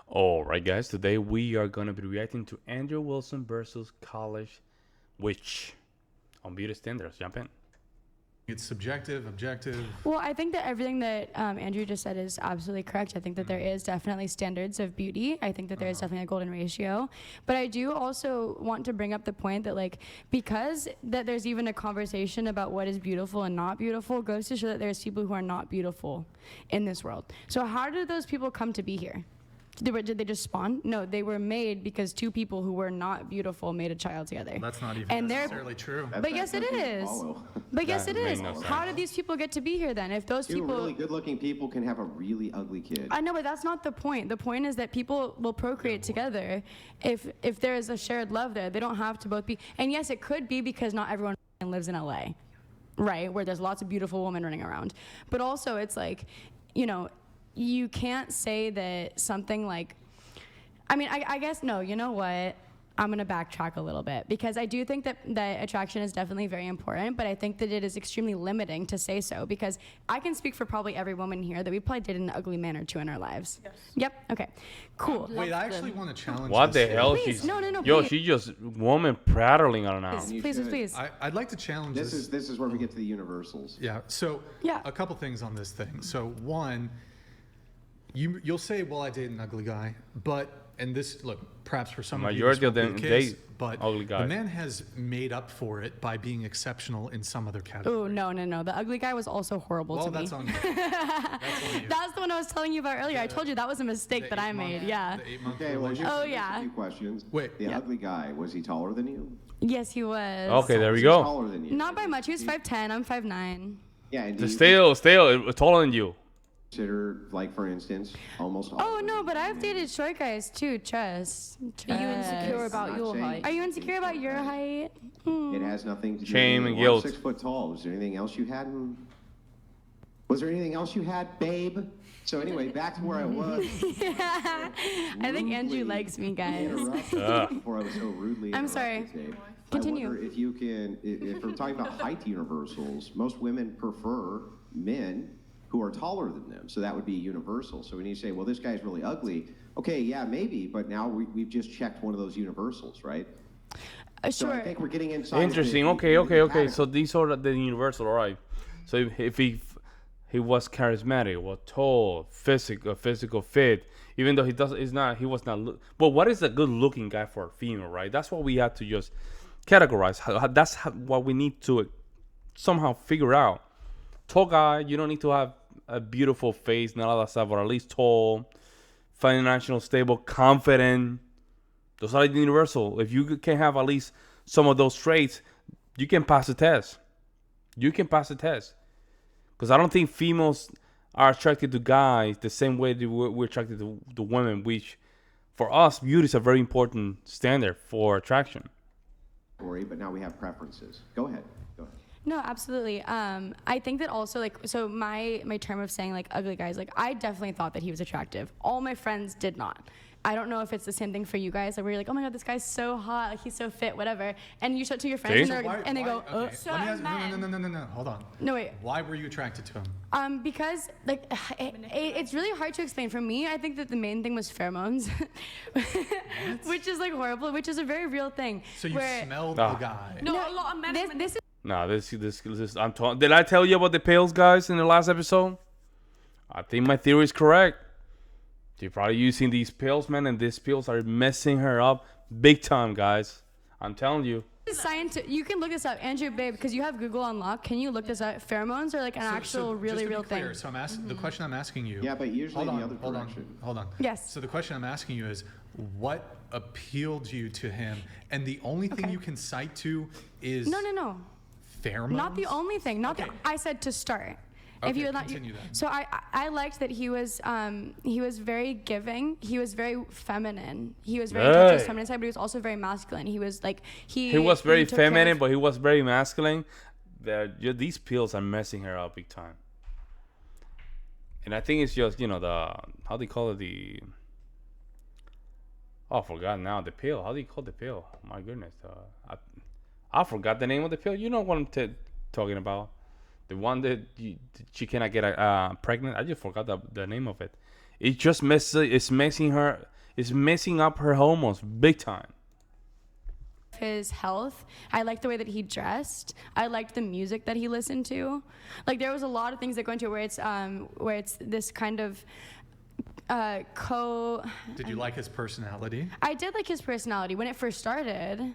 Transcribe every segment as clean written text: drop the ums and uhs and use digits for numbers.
All right, guys. Today we are gonna be reacting to Andrew Wilson versus College Witch on beauty standards. Jump in. It's subjective, objective. Well, I think that everything that Andrew just said is absolutely correct. I think that there is definitely standards of beauty. I think that there is definitely a golden ratio. But I do also want to bring up the point that, like, because that there's even a conversation about what is beautiful and not beautiful goes to show that there's people who are not beautiful in this world. So how did those people come to be here? Did they just spawn? No, they were made because two people who were not beautiful made a child together. Well, that's not even And necessarily true. But yes, it is. But yes, it is. makes no sense. How did these people get to be here then? If those Two people, really good-looking people can have a really ugly kid. I know, but that's not the point. The point is that people will procreate together if there is a shared love there. They don't have to both be. And yes, it could be because not everyone lives in LA, right? Where there's lots of beautiful women running around. But also, it's like, you can't say that something like, I guess, no, you know what? I'm going to backtrack a little bit because I do think that attraction is definitely very important, but I think that it is extremely limiting to say so because I can speak for probably every woman here that we probably did an ugly man or two in our lives. Yes. Yep. Okay. Cool. Wait, I actually want to challenge What the this. hell? Please, She's no, Yo, please. she just woman prattling on now. Please, You please, should. please. I'd like to challenge this. This is where we get to the universals. Yeah. So Yeah. a couple things on this thing. So one, you'll say, well, I dated an ugly guy, and this, look, perhaps for some Majority of you, of this them won't be the date case, but ugly guys. the man has made up for it by being exceptional in some other category. Oh, no. The ugly guy was also horrible Well, to me. that's on you. That's on you. That's the one I was telling you about earlier. I told you that was a mistake that I made. Yeah. The 8-month Okay, well, relationship. Oh, just yeah. a few questions. Wait. The Yeah. ugly guy, was he taller than you? Yes, he was. Okay, there we Was he go. Taller than you? Not by much. He was 5'10". I'm 5'9". Yeah, and do you Still, taller than you. consider, like, for instance, almost. Oh, no, but I've dated short guys too, Trust. Are you insecure I'm about not your saying- height? Are you insecure about your height? It has nothing to do Shame with and it. guilt. 6 foot tall. Was there anything else you had? Was there anything else you had, babe? So anyway, back to where I was. I think Andrew likes me, guys. Interrupted before I was so rudely I'm interrupted, sorry. Dave. Continue. I wonder if you can, if we're talking about height universals, most women prefer men who are taller than them. So that would be universal. So when you say, well, this guy's really ugly, okay, yeah, maybe, but now we've just checked one of those universals, right? So I Sure. think we're getting inside. Interesting. the Okay. category. So these are the universal, all right. So if he was charismatic, was tall, physical fit, even though he was not. But what is a good looking guy for a female, right? That's what we have to just categorize. What we need to somehow figure out. Tall guy, you don't need to have a beautiful face, not all that stuff, but at least tall, financial stable, confident. Those are universal. If you can have at least some of those traits, you can pass the test. Because I don't think females are attracted to guys the same way that we're attracted to women, which for us, beauty is a very important standard for attraction. But now we have preferences. Go ahead. No, absolutely. I think that also, like, so my term of saying, like, ugly guys, like, I definitely thought that he was attractive. All my friends did not. I don't know if it's the same thing for you guys, like, where you're like, oh my God, this guy's so hot, like, he's so fit, whatever. And you show it to your friends, See? and they go, okay. Let me ask, men. no, hold on. No, wait. Why were you attracted to him? Because, like, it's really hard to explain. For me, I think that the main thing was pheromones, which is, like, horrible, which is a very real thing. So you where- smelled the guy. No, a lot of men. This is Nah, this I'm talking. Did I tell you about the pills, guys, in the last episode? I think my theory is correct. You're probably using these pills, man, and these pills are messing her up big time, guys. I'm telling you. science. You can look this up, Andrew, babe, because you have Google unlocked. Can you look this up? Pheromones are like an actual, just really to be real clear, thing. So the question I'm asking you. Yeah, but usually hold on, the other hold direction. Hold on. Yes. So the question I'm asking you is, what appealed you to him? And the only thing Okay. you can cite to is No. pheromones. Not the only thing. Not Okay. I said to start. Okay, you're not, continue then. So I liked that he was very giving. He was very feminine. He was very touched his Hey. feminine side, but he was also very masculine. He was like He was very took care feminine, of- but he was very masculine. These pills are messing her up big time. And I think it's just, the, how do you call it? I forgot now. The pill. How do you call the pill? My goodness. I forgot the name of the pill. You know what I'm talking about? The one that she cannot get pregnant. I just forgot the name of it. It just it's messing her. It's messing up her hormones big time. His health. I liked the way that he dressed. I liked the music that he listened to. Like there was a lot of things that go into it where it's this kind of Did you like his personality? I did like his personality when it first started.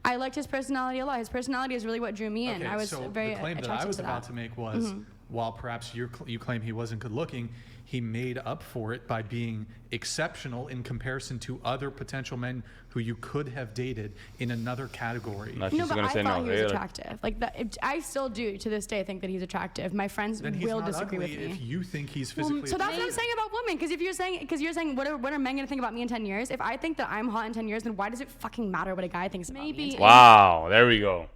I liked his personality a lot. His personality is really what drew me in. Okay, I was so very the claim that attracted I was to about that. to make was, while perhaps you claim he wasn't good looking, he made up for it by being exceptional in comparison to other potential men who you could have dated in another category. No, No, she's but gonna I say thought no. he was Later. attractive. Like that, I still do to this day think that he's attractive. My friends Then he's will not disagree ugly with me. if you think he's physically So that's what I'm attractive. saying about women. Because you're saying what are men gonna think about me in 10 years? If I think that I'm hot in 10 years, then why does it fucking matter what a guy thinks about me? Maybe- in 10 Wow, there we go.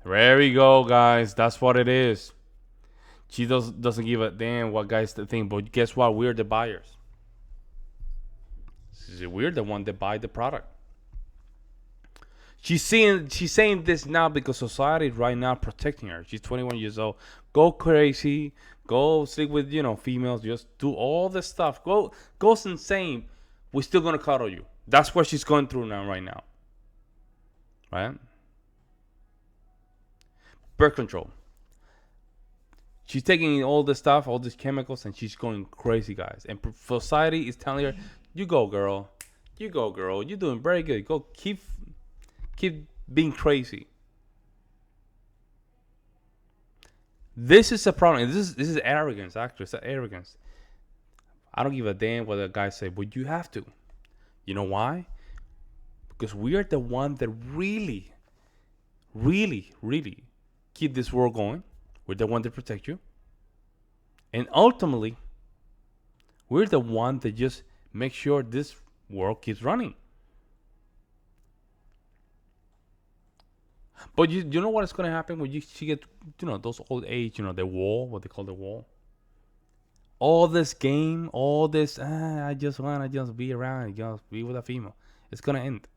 There we go, guys. That's what it is. She doesn't give a damn what guys think, but guess what? We're the buyers. We're the one that buy the product. She's saying this now because society is right now protecting her. She's 21 years old. Go crazy. Go sleep with females. Just do all this stuff. Go insane. We're still gonna cuddle you. That's what she's going through right now. Right? Birth control. She's taking all this stuff, all these chemicals, and she's going crazy, guys. And society is telling her, "You go, girl. You go, girl. You're doing very good. Go, keep being crazy." This is a problem. This is arrogance. Actually, it's arrogance. I don't give a damn what the guys say, but you have to. You know why? Because we are the one that really, really, really keep this world going. We're the one that protect you. And ultimately, we're the one that just make sure this world keeps running. But you know what is going to happen when she get, those old age, the wall, what they call the wall. All this game, all this, I just want to just be around, just be with a female. It's going to end.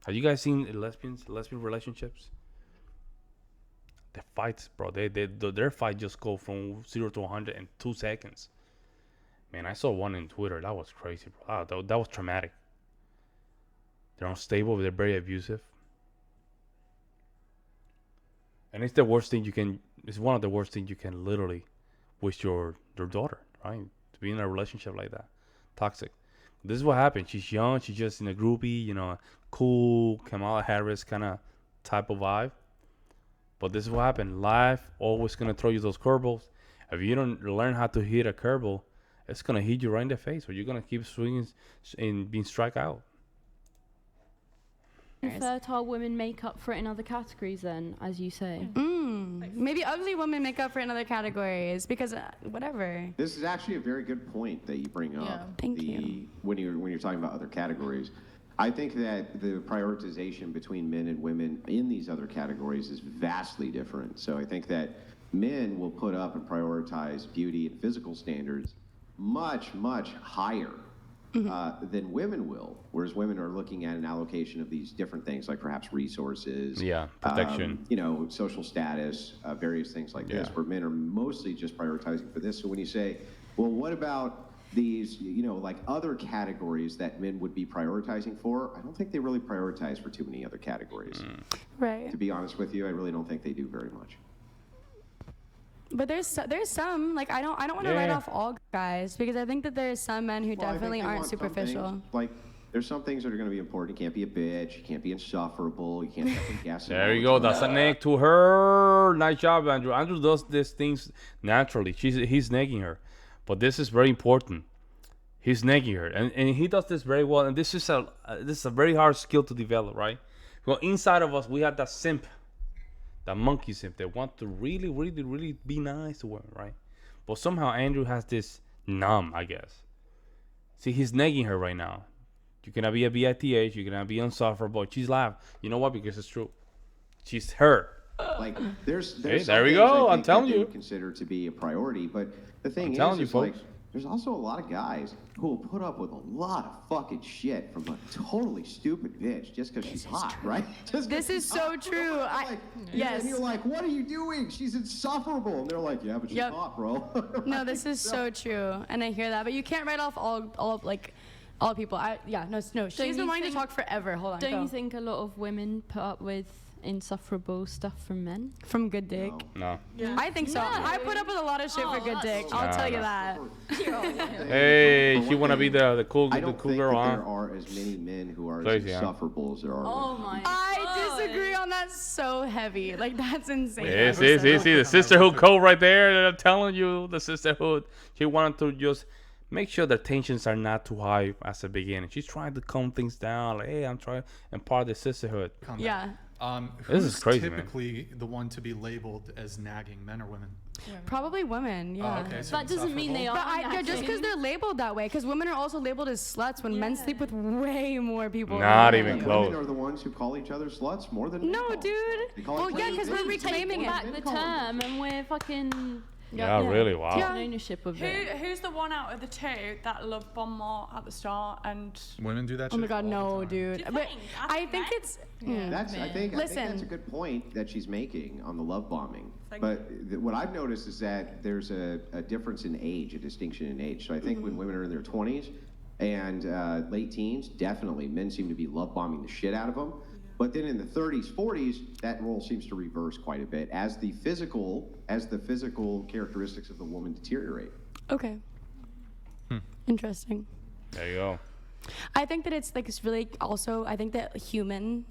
Have you guys seen lesbian relationships? The fights, bro. Their fight just go from 0 to 100 in 2 seconds. Man, I saw one in Twitter. That was crazy, bro. That was traumatic. They're unstable. They're very abusive. And it's the worst thing you can. It's one of the worst things you can literally wish your daughter, right? To be in a relationship like that, toxic. This is what happened. She's young. She's just in a groupie, cool Kamala Harris kind of type of vibe. But this is what happened. Life always gonna throw you those curveballs. If you don't learn how to hit a curveball, it's gonna hit you right in the face, or you're gonna keep swinging and being struck out. Fertile women make up for it in other categories then, as you say. Maybe ugly women make up for it in other categories because whatever. This is actually a very good point that you bring up. Yeah. Thank you. When you're talking about other categories, I think that the prioritization between men and women in these other categories is vastly different. So I think that men will put up and prioritize beauty and physical standards much, much higher than women will. Whereas women are looking at an allocation of these different things, like perhaps resources, protection, social status, various things like this, where men are mostly just prioritizing for this. So when you say, well, what about these, like other categories that men would be prioritizing for, I don't think they really prioritize for too many other categories. Right. To be honest with you, I really don't think they do very much. But there's some, like I don't want to write off all guys because I think that there's some men who Well, I think definitely they aren't want some superficial. things, like there's some things that are going to be important. You can't be a bitch. You can't be insufferable. You can't second guess. There you go. That's a neg to her. Nice job, Andrew. Andrew does these things naturally. He's negging her. But this is very important. He's negging her. And he does this very well. And this is a very hard skill to develop, right? Well, inside of us, we have that simp. That monkey simp that want to really, really, really be nice to women, right? But somehow Andrew has this numb, I guess. See, he's negging her right now. You cannot be a BITH. You cannot be insufferable. She's laughing. You know what? Because it's true. She's her. Like there's Hey, some there we things go. I I'm think telling that they you. would consider to be a priority, but the thing telling you, is like folks. there's also a lot of guys who will put up with a lot of fucking shit from a totally stupid bitch just because she's hot, right? Just 'cause This is she's so hot. true. Yes. And you're like, what are you doing? She's insufferable. And they're like, yeah, but she's Yep. hot, bro. No, this is so true, and I hear that. But you can't write off all like All people. She's been wanting to talk forever. Hold on. Don't go. you think a lot of women put up with insufferable stuff from men? From good dick? No. I think so. No. I put up with a lot of shit for good dick. I'll tell you that. Hey, she wanna be the cool I don't think girl, that huh? there are as many men who are Crazy, as huh? insufferable as there are Oh women. my I disagree on that so heavy. Like, that's insane. Yeah, see, the sisterhood code right there. I'm telling you, the sisterhood. She wanted to just make sure the tensions are not too high as the beginning. She's trying to calm things down. Like, hey, I'm trying, and part of the sisterhood. Calm Yeah. down. This Who's is crazy, man. typically the one to be labeled as nagging, men or women? Probably women, yeah. Okay, so That doesn't mean they insufferable. are. But just nagging. because they're labeled that way, because women are also labeled as sluts when men sleep with way more people. Not than even men do. close. Women are the ones who call each other sluts more than men No, call them dude. sluts. They call Well, it yeah, plain 'cause we're bitches. reclaiming Take it. back the Men call them term, and we're fucking Yeah, really, wow. Yeah. taking ownership of it. Who's the one out of the two that love bomb more at the start and Women do that Oh shit my god, all the no, time. dude. Do you But think? I think Men? it's. Yeah. That's I think that's Listen. a good point that she's making on the love bombing. Thank But what I've noticed is that there's a difference in age, a distinction in age. So I think when women are in their 20s and late teens, definitely men seem to be love bombing the shit out of them. But then in the 30s, 40s, that role seems to reverse quite a bit as the physical characteristics of the woman deteriorate. Okay. Interesting. There you go. I think that it's like it's really also I think that human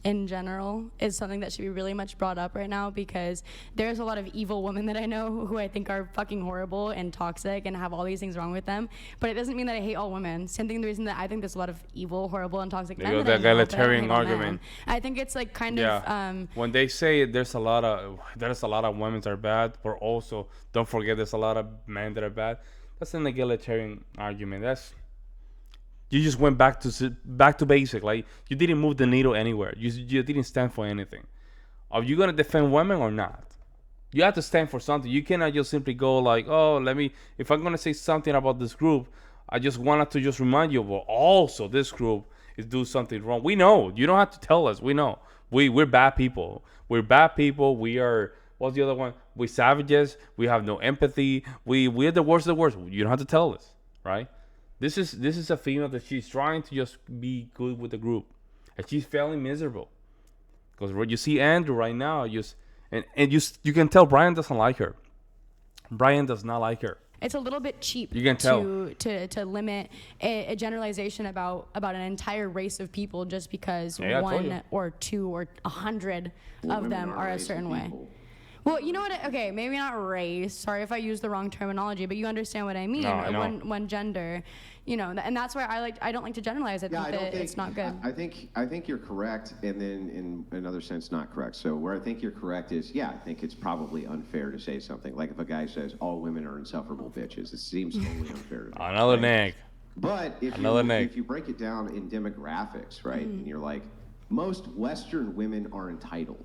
in general is something that should be really much brought up right now because there's a lot of evil women that I know who I think are fucking horrible and toxic and have all these things wrong with them. But it doesn't mean that I hate all women. Same thing the reason that I think there's a lot of evil, horrible, and toxic There men you go, that I that know, but I don't egalitarian hate all men. argument. I think it's like kind Yeah. of When they say there's a lot of women that are bad, but also don't forget there's a lot of men that are bad. That's an egalitarian argument. You just went back to basic. Like you didn't move the needle anywhere. You didn't stand for anything. Are you gonna defend women or not? You have to stand for something. You cannot just simply go like, oh, if I'm gonna say something about this group, I just wanted to just remind you, well, also this group is doing something wrong. We know. You don't have to tell us. We know. We're bad people. We're bad people. We are. What's the other one? We're savages. We have no empathy. We're the worst of the worst. You don't have to tell us, right? This is a female that she's trying to just be good with the group, and she's failing miserable. Because you see Andrew right now, you can tell Brian doesn't like her. Brian does not like her. it's a little bit cheap You can tell. to limit a generalization about an entire race of people just because Yeah, I told you. one or two or 100 of Women them are a race of certain way. people. Well, you know what? Okay, maybe not race. Sorry if I use the wrong terminology, but you understand what I mean. No, I know. One gender, and that's why I don't like to generalize. I Yeah, think I don't that think it's not good. I think you're correct, and then in another sense, not correct. So where I think you're correct is, yeah, I think it's probably unfair to say something like if a guy says all women are insufferable bitches, it seems totally unfair to me. Another right? nag. But Another neg. if you break it down in demographics, right, and you're like, most Western women are entitled.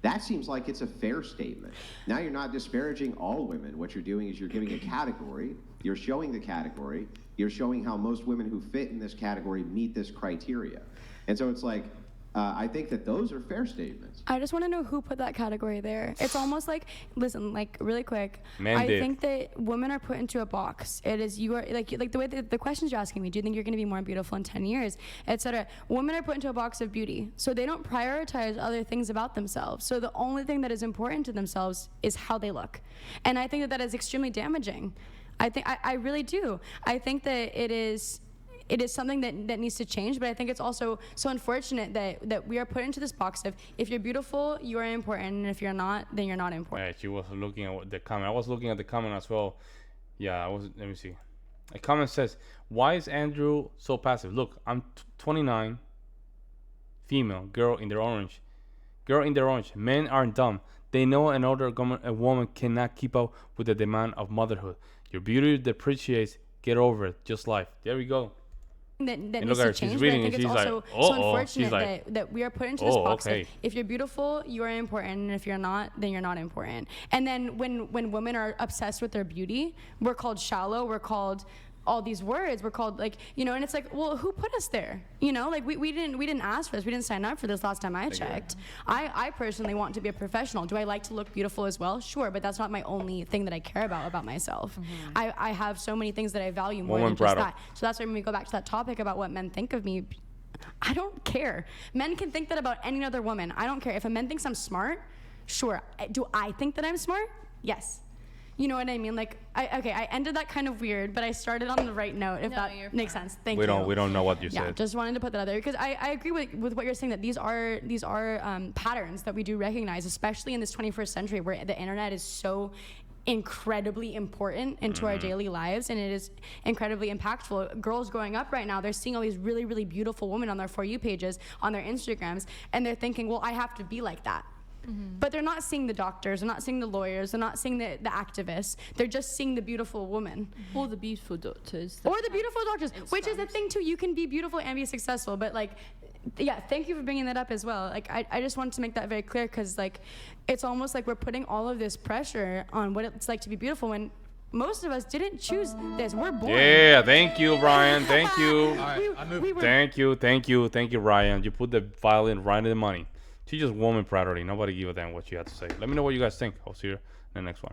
That seems like it's a fair statement. Now you're not disparaging all women. What you're doing is you're giving a category. You're showing the category. You're showing how most women who fit in this category meet this criteria. And so it's like, I think that those are fair statements. I just want to know who put that category there. It's almost like, listen, like really quick. Men I did. think that women are put into a box. It is you are like the way the questions you're asking me. Do you think you're going to be more beautiful in 10 years, etc. Women are put into a box of beauty, so they don't prioritize other things about themselves. So the only thing that is important to themselves is how they look, and I think that is extremely damaging. I really do. I think that it is something that needs to change, but I think it's also so unfortunate that we are put into this box of if you're beautiful, you are important, and if you're not, then you're not important. Yeah, she was looking at the comment. I was looking at the comment as well. Yeah, let me see. A comment says, "Why is Andrew so passive? Look, I'm 29, female, girl in their orange. Girl in their orange. Men aren't dumb. They know a woman cannot keep up with the demand of motherhood. Your beauty depreciates. Get over it. Just life. There we go." That look needs at her, to she's change, but I reading think it, it's she's like, also so uh-oh. unfortunate She's like, that we are put into this oh, box okay. of if you're beautiful, you are important, and if you're not, then you're not important. And then when women are obsessed with their beauty, we're called shallow, we're called all these words. We're called like, you know, and it's like, well, who put us there? You know, like we didn't ask for this. We didn't sign up for this last time I checked. I personally want to be a professional. Do I like to look beautiful as well? Sure, but that's not my only thing that I care about myself. I have so many things that I value more than just that. So that's why when we go back to that topic about what men think of me, I don't care. Men can think that about any other woman. I don't care. If a man thinks I'm smart, sure. Do I think that I'm smart? Yes. You know what I mean? Like, I ended that kind of weird, but I started on the right note, if that makes sense. Thank you. We don't know what you said. Yeah, just wanted to put that out there because I agree with what you're saying, that these are patterns that we do recognize, especially in this 21st century where the internet is so incredibly important into our daily lives, and it is incredibly impactful. Girls growing up right now, they're seeing all these really, really beautiful women on their For You pages, on their Instagrams, and they're thinking, well, I have to be like that. But they're not seeing the doctors, they're not seeing the lawyers, they're not seeing the activists. They're just seeing the beautiful woman. Or the beautiful doctors. Or the beautiful doctors, which is the thing too. You can be beautiful and be successful, but like, yeah, thank you for bringing that up as well. Like, I just wanted to make that very clear because like, it's almost like we're putting all of this pressure on what it's like to be beautiful when most of us didn't choose this. We're born. Yeah, thank you, Ryan. Thank you. All right, I moved. Thank you, Ryan. You put the violin right in the money. She's just woman priority. Nobody give a damn what you have to say. Let me know what you guys think. I'll see you in the next one.